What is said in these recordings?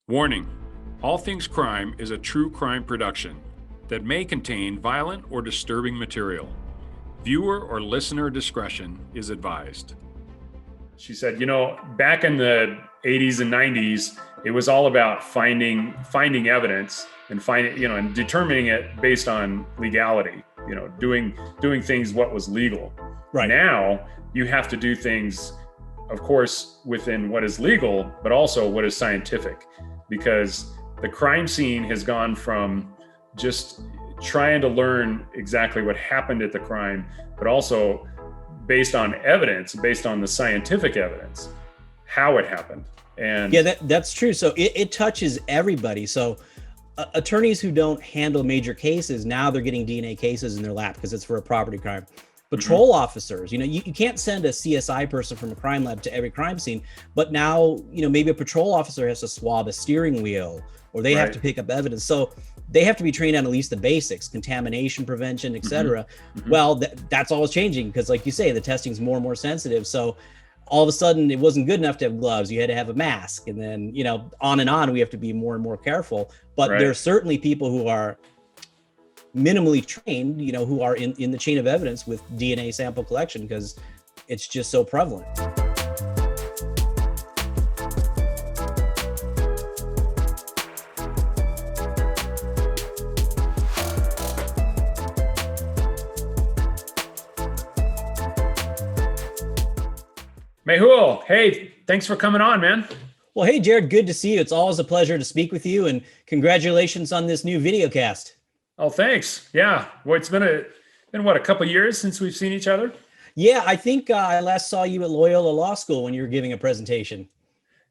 Warning: All Things Crime is a true crime production that may contain violent or disturbing material. Viewer or listener discretion is advised. She said, back in the 80s and 90s, it was all about finding evidence and and determining it based on legality, doing things what was legal. Right. Now you have to do things, of course, within what is legal, but also what is scientific, because the crime scene has gone from just trying to learn exactly what happened at the crime, but also based on evidence, based on the scientific evidence, how it happened. And yeah, that's true. So it touches everybody. So attorneys who don't handle major cases, now they're getting DNA cases in their lap because it's for a property crime. Patrol officers, you can't send a CSI person from a crime lab to every crime scene, but now, maybe a patrol officer has to swab a steering wheel, or they have to pick up evidence. So they have to be trained on at least the basics, contamination prevention, et cetera. Well, that's always changing because, like you say, the testing is more and more sensitive. So all of a sudden it wasn't good enough to have gloves. You had to have a mask. And then, on and on, we have to be more and more careful. But there are certainly people who are minimally trained, who are in the chain of evidence with DNA sample collection because it's just so prevalent. Mehul, hey, thanks for coming on, man. Well, hey, Jared, good to see you. It's always a pleasure to speak with you, and congratulations on this new video cast. Oh, thanks. Yeah. Well, it's been a couple of years since we've seen each other. Yeah, I think I last saw you at Loyola Law School when you were giving a presentation.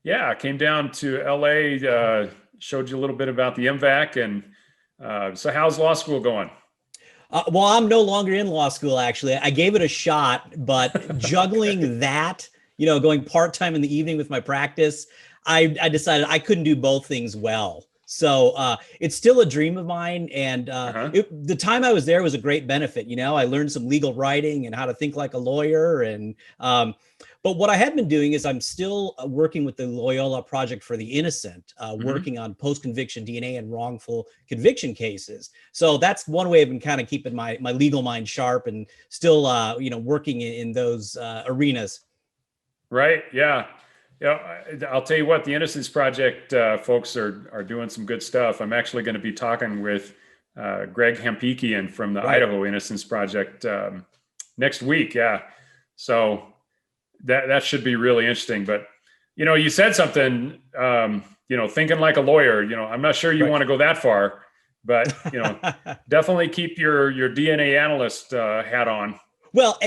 Yeah, I came down to LA, showed you a little bit about the M-Vac, and so how's law school going? Well, I'm no longer in law school, actually. I gave it a shot, but juggling that, going part-time in the evening with my practice, I decided I couldn't do both things well. So it's still a dream of mine. And the time I was there was a great benefit. I learned some legal writing and how to think like a lawyer. And but what I have been doing is I'm still working with the Loyola Project for the Innocent, working on post-conviction DNA and wrongful conviction cases. So that's one way I've been kind of keeping my legal mind sharp and still, working in those arenas. Right. Yeah. Yeah, I'll tell you what, the Innocence Project folks are doing some good stuff. I'm actually going to be talking with Greg Hampikian from the Idaho Innocence Project next week. Yeah, so that should be really interesting. But you said something, thinking like a lawyer. I'm not sure you want to go that far, but definitely keep your DNA analyst hat on. Well,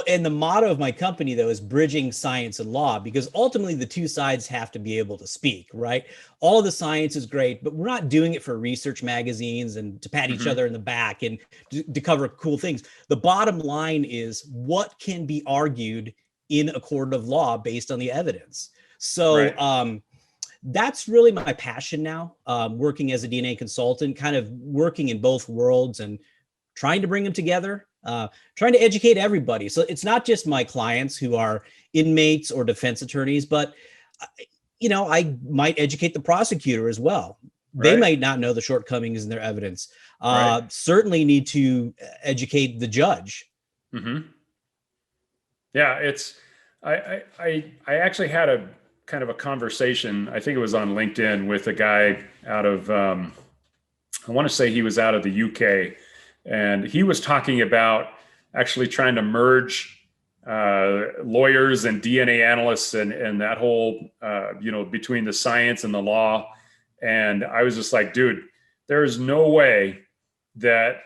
and the motto of my company, though, is bridging science and law, because ultimately the two sides have to be able to speak, right? All of the science is great, but we're not doing it for research magazines and to pat each other in the back and to cover cool things. The bottom line is what can be argued in a court of law based on the evidence. So that's really my passion now, working as a DNA consultant, kind of working in both worlds and trying to bring them together. Trying to educate everybody. So it's not just my clients who are inmates or defense attorneys, but, I might educate the prosecutor as well. They might not know the shortcomings in their evidence. Certainly need to educate the judge. Yeah, I actually had a kind of a conversation, I think it was on LinkedIn, with a guy out of, I want to say he was out of the UK. And he was talking about actually trying to merge lawyers and DNA analysts and that whole, between the science and the law. And I was just like, dude, there is no way that,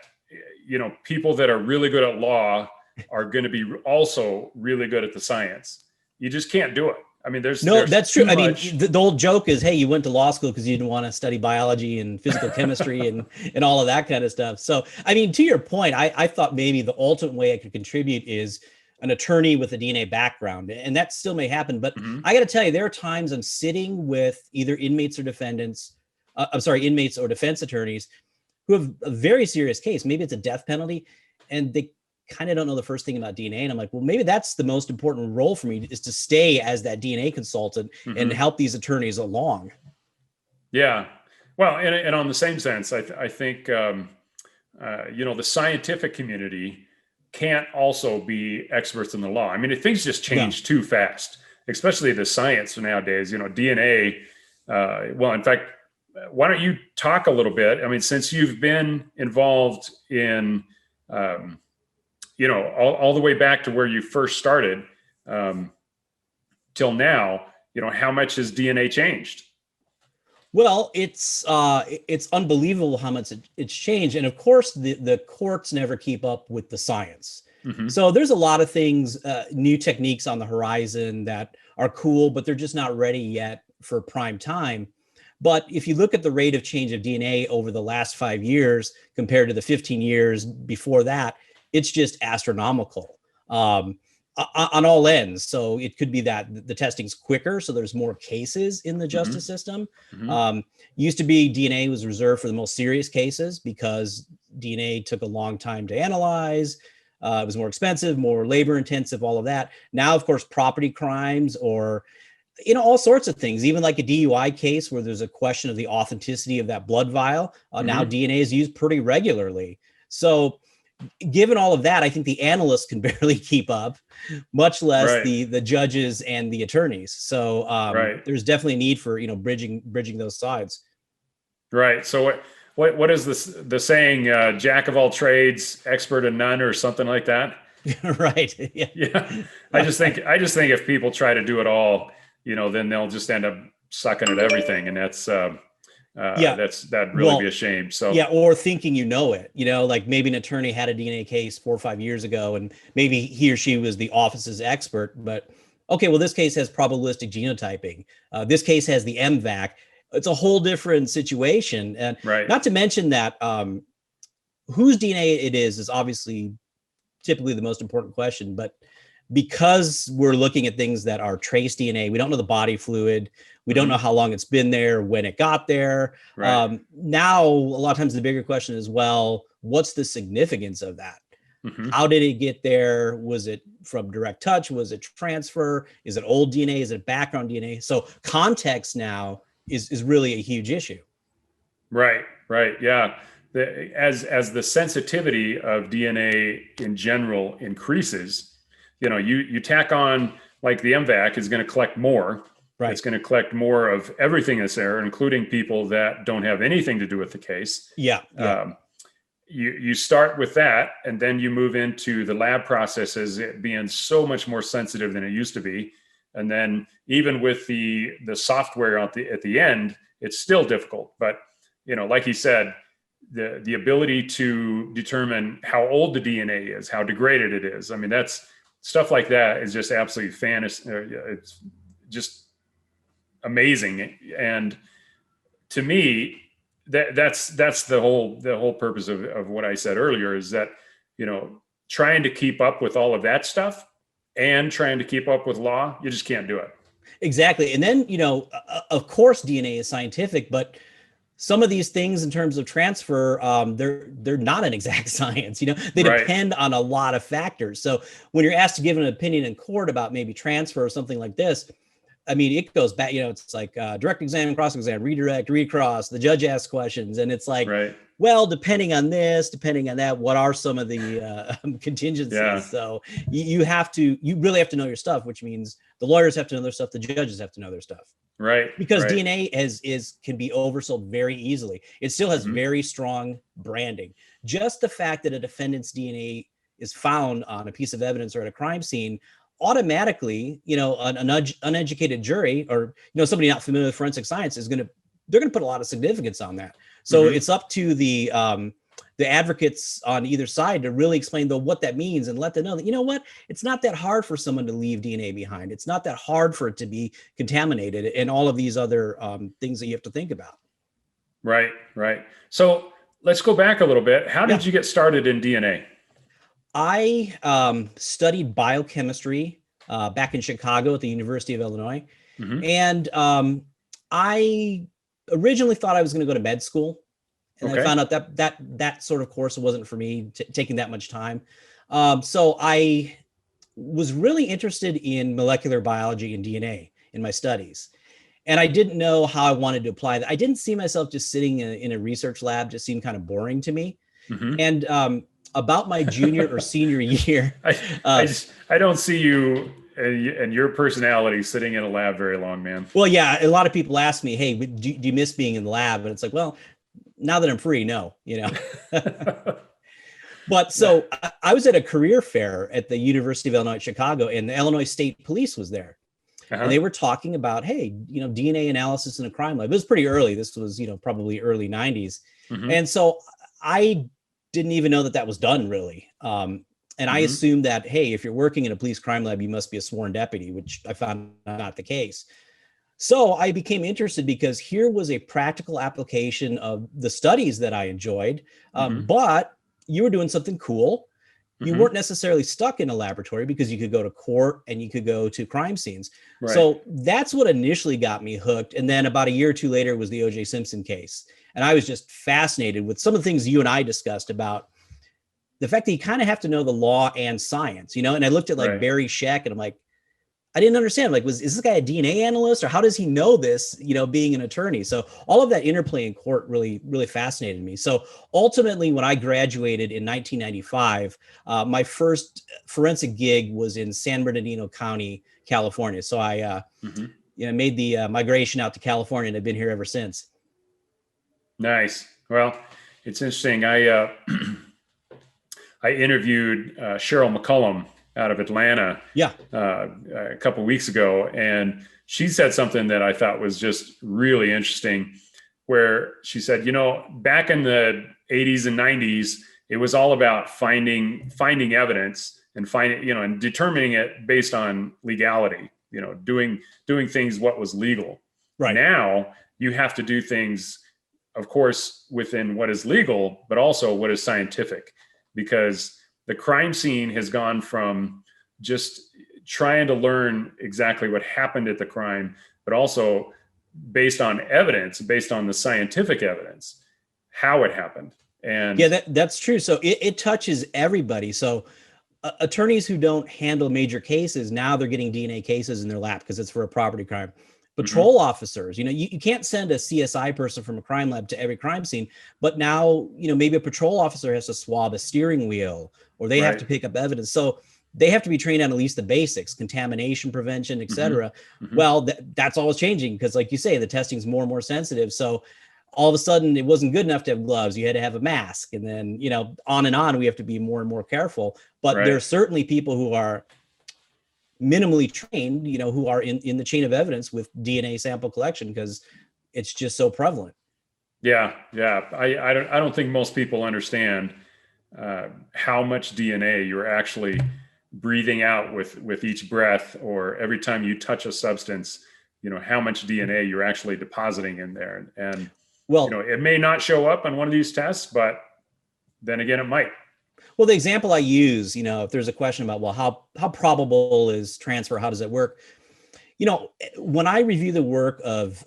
people that are really good at law are going to be also really good at the science. You just can't do it. I mean, there's that's true. I mean, the old joke is, hey, you went to law school because you didn't want to study biology and physical chemistry and all of that kind of stuff. So, I mean, to your point, I thought maybe the ultimate way I could contribute is an attorney with a DNA background, and that still may happen. But I got to tell you, there are times I'm sitting with either inmates or defendants, inmates or defense attorneys who have a very serious case. Maybe it's a death penalty, and they kind of don't know the first thing about DNA. And I'm like, well, maybe that's the most important role for me, is to stay as that DNA consultant and help these attorneys along. Yeah. Well, and on the same sense, I think, the scientific community can't also be experts in the law. I mean, things just No. change too fast, especially the science nowadays. DNA. Well, in fact, why don't you talk a little bit? I mean, since you've been involved in, all the way back to where you first started um, till now, how much has DNA changed? Well, it's unbelievable how much it's changed, and of course, the courts never keep up with the science. Hmm. So there's a lot of things, new techniques on the horizon that are cool, but they're just not ready yet for prime time. But if you look at the rate of change of DNA over the last 5 years compared to the 15 years before that, it's just astronomical. On all ends. So it could be that the testing's quicker, so there's more cases in the Hmm. justice system. Hmm. Um, Used to be DNA was reserved for the most serious cases because DNA took a long time to analyze. It was more expensive, more labor intensive, all of that. Now, of course, property crimes or all sorts of things, even like a DUI case where there's a question of the authenticity of that blood vial. Now Hmm. DNA is used pretty regularly. So given all of that, I think the analysts can barely keep up, much less Right. the judges and the attorneys. So Right. there's definitely a need for bridging those sides. Right. So what is this the saying? Jack of all trades, expert in none, or something like that? Right. Yeah. Yeah. I just think if people try to do it all, then they'll just end up sucking at everything, and Yeah. that'd really be a Well, shame. So yeah, or thinking it, like maybe an attorney had a DNA case 4 or 5 years ago, and maybe he or she was the office's expert, but okay, well, this case has probabilistic genotyping. This case has the M-Vac. It's a whole different situation. And right. not to mention that whose DNA it is obviously typically the most important question, but because we're looking at things that are trace DNA, we don't know the body fluid, we don't know Hmm. how long it's been there, when it got there. Right. Now, a lot of times the bigger question is, well, what's the significance of that? Hmm. How did it get there? Was it from direct touch? Was it transfer? Is it old DNA? Is it background DNA? So context now is really a huge issue. Right. Right. Yeah. As the sensitivity of DNA in general increases, you tack on, like, the MVAC is going to collect more. It's Right. going to collect more of everything that's there, including people that don't have anything to do with the case. Yeah. Yeah. Um, you start with that, and then you move into the lab processes, it being so much more sensitive than it used to be. And then even with the software at the end, it's still difficult. But like you said, the ability to determine how old the DNA is, how degraded it is. I mean, that's stuff like that is just absolutely fantasy. It's just amazing. And to me, that's the whole purpose of what I said earlier, is that, trying to keep up with all of that stuff and trying to keep up with law, you just can't do it. Exactly. And then, of course, DNA is scientific, but some of these things in terms of transfer, they're not an exact science. They Right. depend on a lot of factors. So when you're asked to give an opinion in court about maybe transfer or something like this, I mean, it goes back, it's like direct exam, cross exam, redirect, recross, the judge asks questions. And it's like, Right. well, depending on this, depending on that, what are some of the Yeah. contingencies? So you really have to know your stuff, which means the lawyers have to know their stuff. The judges have to know their stuff, Right. because Right. DNA can be oversold very easily. It still has Hmm. very strong branding. Just the fact that a defendant's DNA is found on a piece of evidence or at a crime scene, automatically, an uneducated jury, or somebody not familiar with forensic science, they're going to put a lot of significance on that. So Hmm. it's up to the advocates on either side to really explain what that means, and let them know that, what, it's not that hard for someone to leave DNA behind. It's not that hard for it to be contaminated, and all of these other things that you have to think about. Right. Right. So let's go back a little bit. How Yeah. did you get started in DNA? I studied biochemistry back in Chicago at the University of Illinois. Hmm. And I originally thought I was going to go to med school. And I Okay. found out that sort of course wasn't for me, taking that much time. So I was really interested in molecular biology and DNA in my studies. And I didn't know how I wanted to apply that. I didn't see myself just sitting in a research lab, just seemed kind of boring to me. Mm-hmm. And about my junior or senior year, I don't see you and your personality sitting in a lab very long, man. well, yeah, a lot of people ask me, hey, do you miss being in the lab? And it's like, well, now that I'm free, no, But so I was at a career fair at the University of Illinois at Chicago, and the Illinois State Police was there. And they were talking about, hey, DNA analysis in a crime lab. It was pretty early. This was, probably early 90s. Mm-hmm. And so I didn't even know that was done really. And I assumed that, hey, if you're working in a police crime lab, you must be a sworn deputy, which I found not the case. So I became interested because here was a practical application of the studies that I enjoyed, but you were doing something cool. You weren't necessarily stuck in a laboratory because you could go to court and you could go to crime scenes. Right. So that's what initially got me hooked. And then about a year or two later was the O.J. Simpson case. And I was just fascinated with some of the things you and I discussed about the fact that you kind of have to know the law and science, and I looked at like Barry Scheck and I'm like, I didn't understand, like, is this guy a DNA analyst or how does he know this, being an attorney? So all of that interplay in court really, really fascinated me. So ultimately, when I graduated in 1995, my first forensic gig was in San Bernardino County, California. So I made the migration out to California and I've been here ever since. Nice. Well, it's interesting. I interviewed Cheryl McCullum out of Atlanta a couple of weeks ago. And she said something that I thought was just really interesting, where she said, back in the 80s and 90s, it was all about finding evidence and and determining it based on legality, doing things what was legal. Right. Now you have to do things, of course, within what is legal, but also what is scientific, because the crime scene has gone from just trying to learn exactly what happened at the crime, but also based on evidence, based on the scientific evidence, how it happened. And yeah, that's true. So it touches everybody. So attorneys who don't handle major cases, now they're getting DNA cases in their lap because it's for a property crime. Patrol officers, you can't send a CSI person from a crime lab to every crime scene, but now, maybe a patrol officer has to swab a steering wheel or they have to pick up evidence. So they have to be trained on at least the basics, contamination prevention, et cetera. Well, that's always changing because like you say, the testing is more and more sensitive. So all of a sudden it wasn't good enough to have gloves. You had to have a mask. And then, on and on, we have to be more and more careful. But there are certainly people who are minimally trained, who are in the chain of evidence with DNA sample collection because it's just so prevalent. Yeah. I don't think most people understand how much DNA you're actually breathing out with each breath, or every time you touch a substance, how much DNA you're actually depositing in there. And it may not show up on one of these tests, but then again, it might. Well, the example I use, if there's a question about, well, how probable is transfer? How does it work? When I review the work of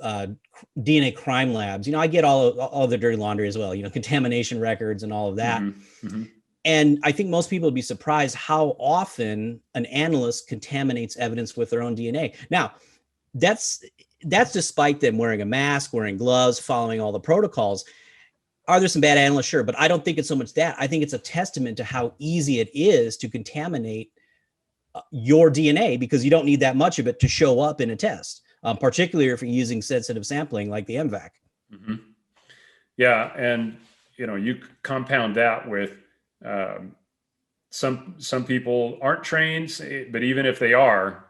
DNA crime labs, I get all the dirty laundry as well, contamination records and all of that. And I think most people would be surprised how often an analyst contaminates evidence with their own DNA. Now, that's despite them wearing a mask, wearing gloves, following all the protocols. Are there some bad analysts? Sure. But I don't think it's so much that. I think it's a testament to how easy it is to contaminate your DNA because you don't need that much of it to show up in a test, particularly if you're using sensitive sampling like the M-Vac. Yeah. And, you compound that with some people aren't trained, but even if they are,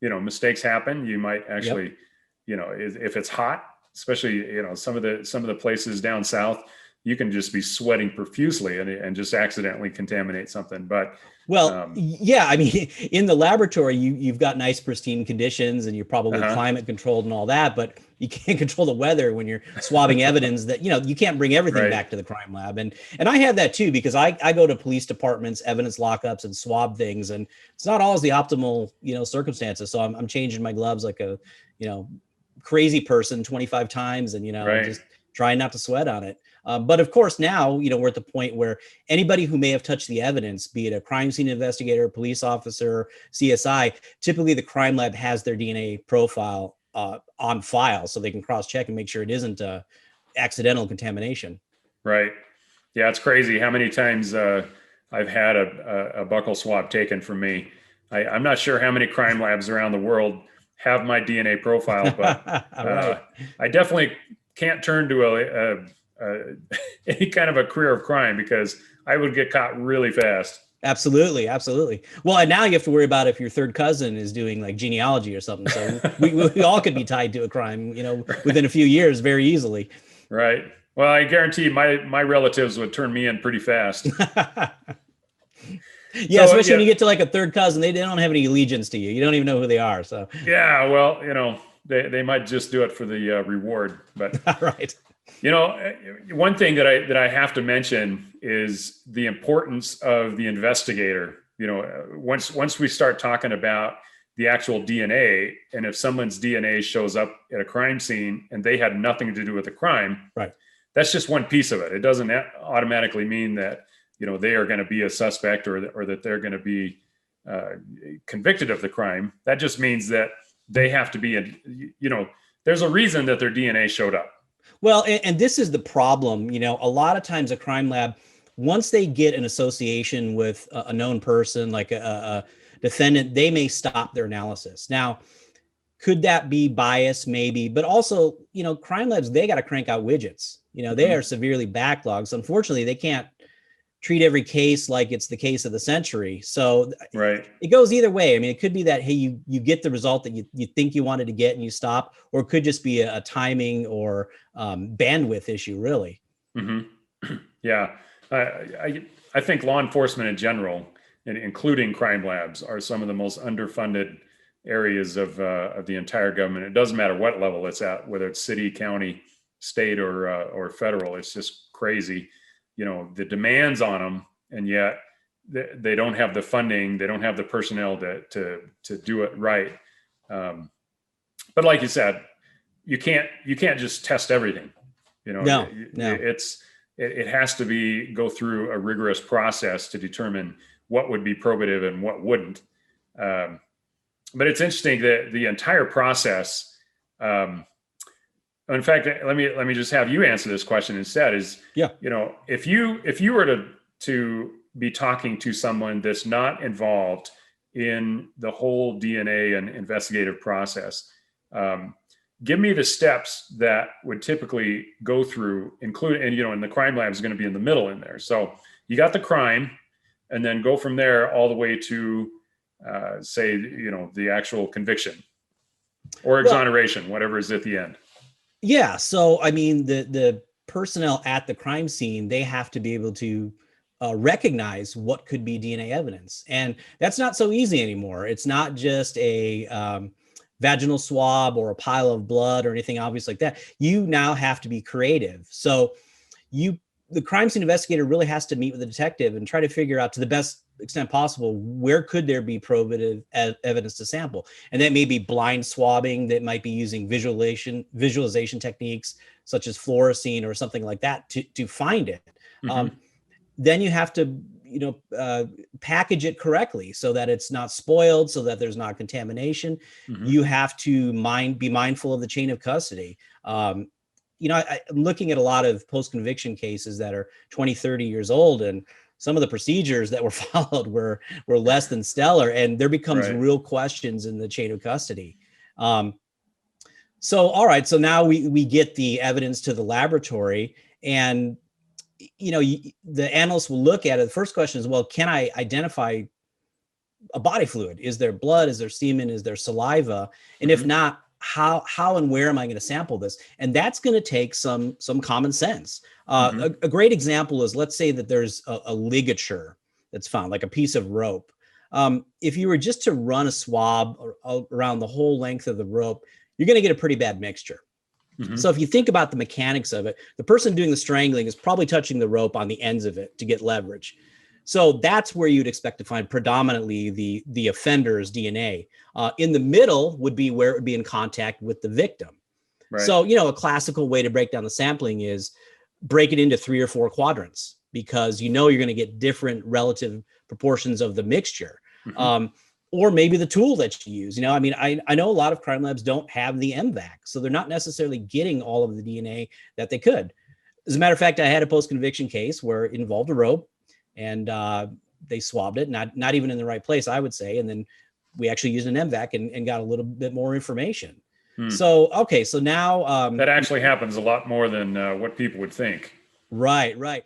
mistakes happen. You might actually, if it's hot, especially, some of the places down south, you can just be sweating profusely and just accidentally contaminate something. But yeah, I mean, in the laboratory, you've got nice pristine conditions and you're probably climate controlled and all that, but you can't control the weather when you're swabbing evidence that, you can't bring everything back to the crime lab. And I have that too, because I go to police departments, evidence lockups and swab things. And it's not always the optimal, circumstances. So I'm changing my gloves like a, crazy person 25 times and, just trying not to sweat on it. But of course, now, we're at the point where anybody who may have touched the evidence, be it a crime scene investigator, police officer, CSI, typically the crime lab has their DNA profile on file so they can cross-check and make sure it isn't accidental contamination. Right. Yeah, it's crazy how many times I've had a buccal swab taken from me. I'm not sure how many crime labs around the world have my DNA profile, but Right. I definitely can't turn to any kind of a career of crime because I would get caught really fast. Absolutely, absolutely. Well, and now you have to worry about if your third cousin is doing like genealogy or something. So we all could be tied to a crime, within a few years, very easily. Right. Well, I guarantee my relatives would turn me in pretty fast. Yeah, so, especially when you get to like a third cousin, they don't have any allegiance to you. You don't even know who they are. So yeah, well, they might just do it for the reward. But right. One thing that I have to mention is the importance of the investigator. Once we start talking about the actual DNA, and if someone's DNA shows up at a crime scene and they had nothing to do with the crime, right, that's just one piece of it. It doesn't automatically mean that they are going to be a suspect or that they're going to be convicted of the crime. That just means that they have to be there's a reason that their DNA showed up. Well, and this is the problem. A lot of times a crime lab, once they get an association with a known person, like a defendant, they may stop their analysis. Now, could that be bias? Maybe, but also, crime labs, they got to crank out widgets. They are severely backlogged. So unfortunately, they can't treat every case like it's the case of the century. So right. It goes either way. I mean, it could be that, hey, you get the result that you think you wanted to get and you stop, or it could just be a timing or bandwidth issue, really. Mm-hmm. Yeah. I think law enforcement in general, including crime labs, are some of the most underfunded areas of the entire government. It doesn't matter what level it's at, whether it's city, county, state, or federal. It's just crazy. The demands on them, and yet they don't have the funding, they don't have the personnel to do it right. But like you said, you can't just test everything. No. It has to go through a rigorous process to determine what would be probative and what wouldn't. But it's interesting that the entire process. In fact, let me just have you answer this question instead. If you were to be talking to someone that's not involved in the whole DNA and investigative process, give me the steps that would typically go through, and the crime lab is going to be in the middle in there. So you got the crime, and then go from there all the way to say the actual conviction or exoneration, whatever is at the end. Yeah. So, I mean, the personnel at the crime scene, they have to be able to recognize what could be DNA evidence. And that's not so easy anymore. It's not just a vaginal swab or a pile of blood or anything obvious like that. You now have to be creative. So the crime scene investigator really has to meet with the detective and try to figure out, to the best extent possible, where could there be probative evidence to sample. And that may be blind swabbing, that might be using visualization techniques such as fluorescein or something like that to find it. Mm-hmm. Then you have to package it correctly so that it's not spoiled, so that there's not contamination. Mm-hmm. You have to be mindful of the chain of custody. I'm looking at a lot of post-conviction cases that are 20, 30 years old, and some of the procedures that were followed were less than stellar, and there becomes real questions in the chain of custody. So, all right, so now we get the evidence to the laboratory, and the analyst will look at it. The first question is, well, can I identify a body fluid? Is there blood? Is there semen? Is there saliva? And if not, how and where am I going to sample this? And that's going to take some common sense. A great example is, let's say that there's a ligature that's found, like a piece of rope. If you were just to run a swab around the whole length of the rope, you're going to get a pretty bad mixture. Mm-hmm. So if you think about the mechanics of it, the person doing the strangling is probably touching the rope on the ends of it to get leverage. So that's where you'd expect to find predominantly the offender's DNA. In the middle would be where it would be in contact with the victim. Right. So, a classical way to break down the sampling is break it into 3 or 4 quadrants, because you're going to get different relative proportions of the mixture. Mm-hmm. or maybe the tool that you use. I mean, I know a lot of crime labs don't have the MVAC, so they're not necessarily getting all of the DNA that they could. As a matter of fact, I had a post-conviction case where it involved a rope, and they swabbed it, not even in the right place, I would say. And then we actually used an MVAC and got a little bit more information. So, okay, so now that actually happens a lot more than what people would think. Right.